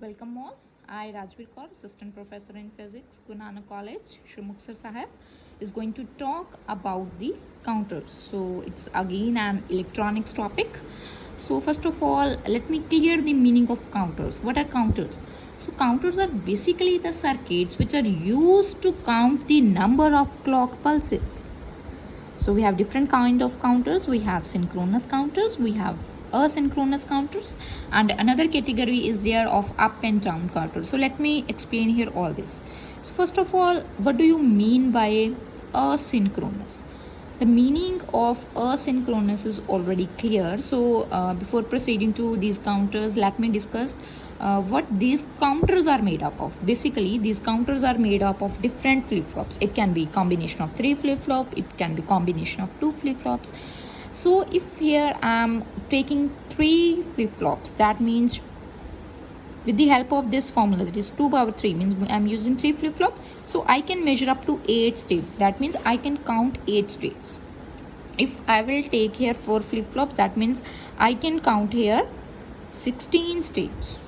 Welcome all. I, Rajveer Kaur, Assistant Professor in Physics, Guru Nanak College, Shri Muktsar Sahib, is going to talk about the counters. So it's again an electronics topic. So first of all, let me clear the meaning of counters. What are counters? So counters are basically the circuits which are used to count the number of clock pulses. So we have different kind of counters. We have synchronous counters, we have asynchronous counters, and another category is there of up and down counters. So let me explain here all this. So first of all, what do you mean by asynchronous? The meaning of asynchronous is already clear. So before proceeding to these counters, let me discuss what these counters are made up of. Basically, these counters are made up of different flip-flops. It can be combination of 3 flip-flop, it can be combination of 2 flip-flops. So if here I am taking 3 flip-flops, that means with the help of this formula, that is 2 power 3 means I am using 3 flip-flops, so I can measure up to 8 states. That means I can count 8 states. If I will take here 4 flip-flops, that means I can count here 16 states.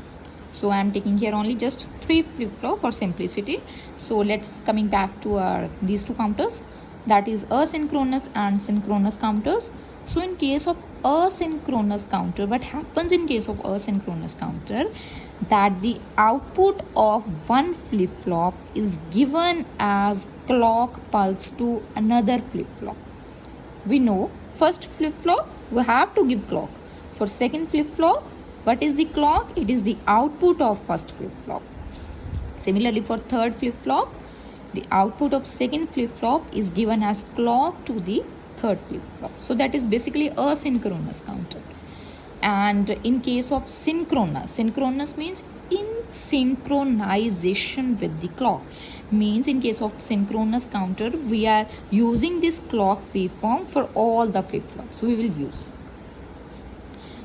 So I am taking here only just 3 flip-flop for simplicity. So let's coming back to these two counters, that is asynchronous and synchronous counters. So in case of asynchronous counter, what happens in case of asynchronous counter, that the output of one flip-flop is given as clock pulse to another flip-flop. We know first flip-flop we have to give clock. For second flip-flop, what is the clock? It is the output of first flip-flop. Similarly, for third flip-flop, the output of second flip-flop is given as clock to the third flip-flop. So that is basically asynchronous counter. And in case of synchronous means in synchronization with the clock. Means in case of synchronous counter, we are using this clock waveform for all the flip-flops we will use.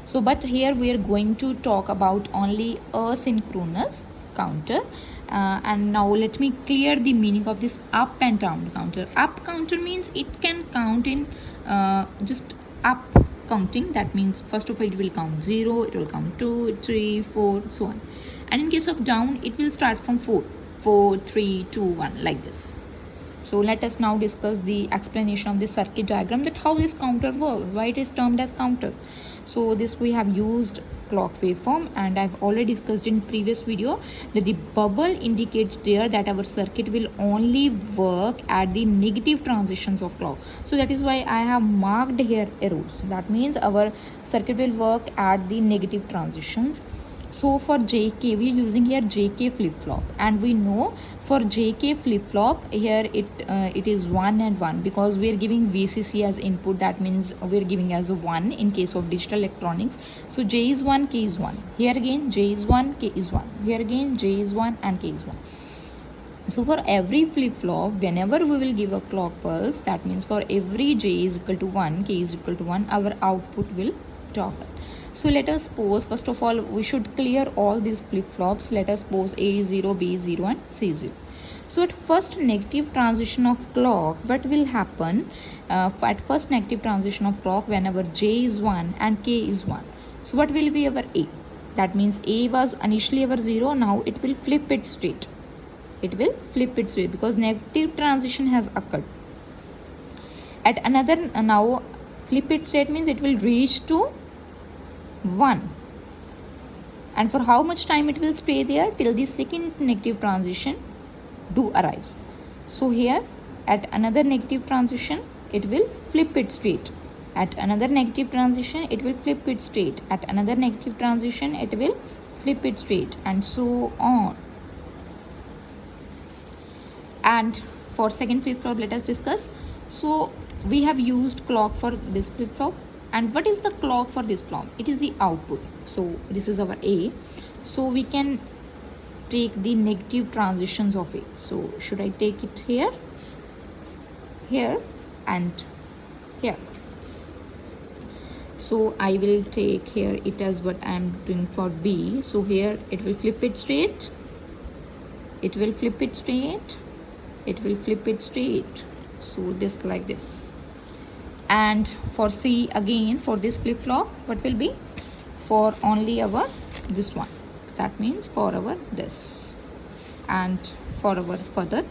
So but here we are going to talk about only asynchronous counter. And now let me clear the meaning of this up and down counter. Up counter means it can count in just up counting. That means first of all it will count 0, it will count 2, 3, 4, so on. And in case of down, it will start from 4, 4, 3, 2, 1 like this. So let us now discuss the explanation of the circuit diagram, that how this counter works, why it is termed as counters. So this we have used clock waveform, and I've already discussed in previous video that the bubble indicates there that our circuit will only work at the negative transitions of clock. So that is why I have marked here arrows. That means our circuit will work at the negative transitions. So for JK, we are using here JK flip-flop, and we know for JK flip-flop here it is 1 and 1 because we are giving VCC as input. That means we are giving as a 1 in case of digital electronics. So J is 1, K is 1. Here again J is 1, K is 1. Here again J is 1 and K is 1. So for every flip-flop, whenever we will give a clock pulse, that means for every J is equal to 1, K is equal to 1, our output will toggle. So let us suppose, first of all, we should clear all these flip-flops. Let us suppose A is 0, B is 0 and C is 0. So at first negative transition of clock, what will happen? At first negative transition of clock, whenever J is 1 and K is 1. So what will be our A? That means A was initially our 0, now it will flip it straight. It will flip it straight because negative transition has occurred. At another, now flip it straight means it will reach to 1, and for how much time it will stay there? Till the second negative transition do arrives. So here at another negative transition it will flip it straight. At another negative transition it will flip it straight. At another negative transition it will flip it straight, and so on. And for second flip-flop, let us discuss. So we have used clock for this flip-flop. And what is the clock for this flip? It is the output. So this is our A. So we can take the negative transitions of A. So should I take it here, here and here? So I will take here it as what I am doing for B. So here it will flip it straight. It will flip it straight. It will flip it straight. So this like this. And for C again, for this flip-flop, what will be? For only our this one, that means for our this and for our further.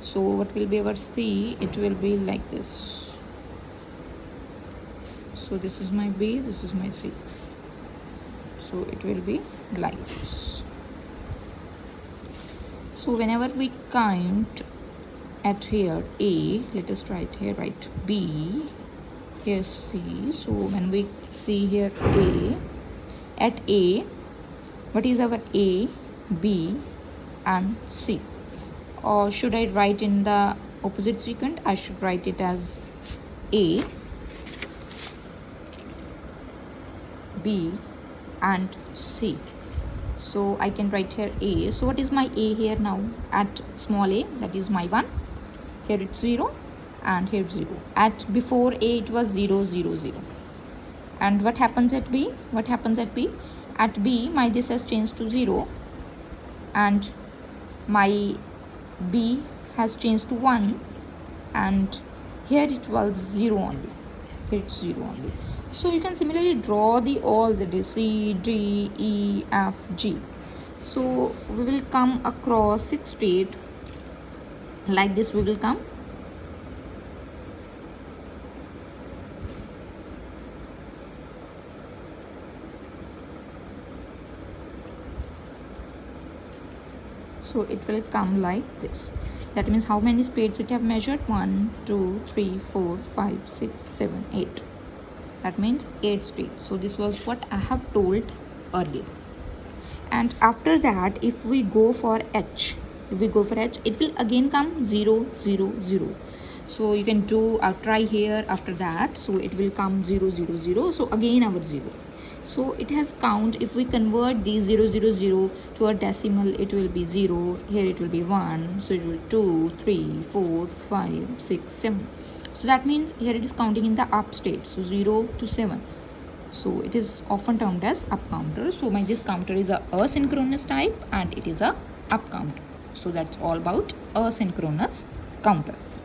So what will be our C? It will be like this. So this is my B, this is my C. So it will be like this. So whenever we count at here A, let us write here, write B, here C. So when we see here A, at A, what is our A, B and C? Or should I write in the opposite sequence? I should write it as A, B and C. So I can write here A. So what is my A here now? At small a, that is my 1. Here it's 0 and here 0. At before A it was 0, 0, 0. And what happens at B? What happens at B? At B my this has changed to 0 and my B has changed to 1 and here it was 0 only. Here it's 0 only. So you can similarly draw the all the C, D, E, F, G. So we will come across 6 state like this. We will come. So it will come like this. That means how many states it have measured? 1, 2, 3, 4, 5, 6, 7, 8. That means 8 states. So this was what I have told earlier. And after that, if we go for H, it will again come 0, 0, 0. So you can do a try here after that. So it will come 0, 0, 0. So again our 0. So it has count. If we convert these 0, 0, 0 to a decimal, it will be 0. Here it will be 1. So it will be 2, 3, 4, 5, 6, 7. So that means here it is counting in the up state. So 0 to 7. So it is often termed as up counter. So my this counter is a asynchronous type and it is a up counter. So that's all about asynchronous counters.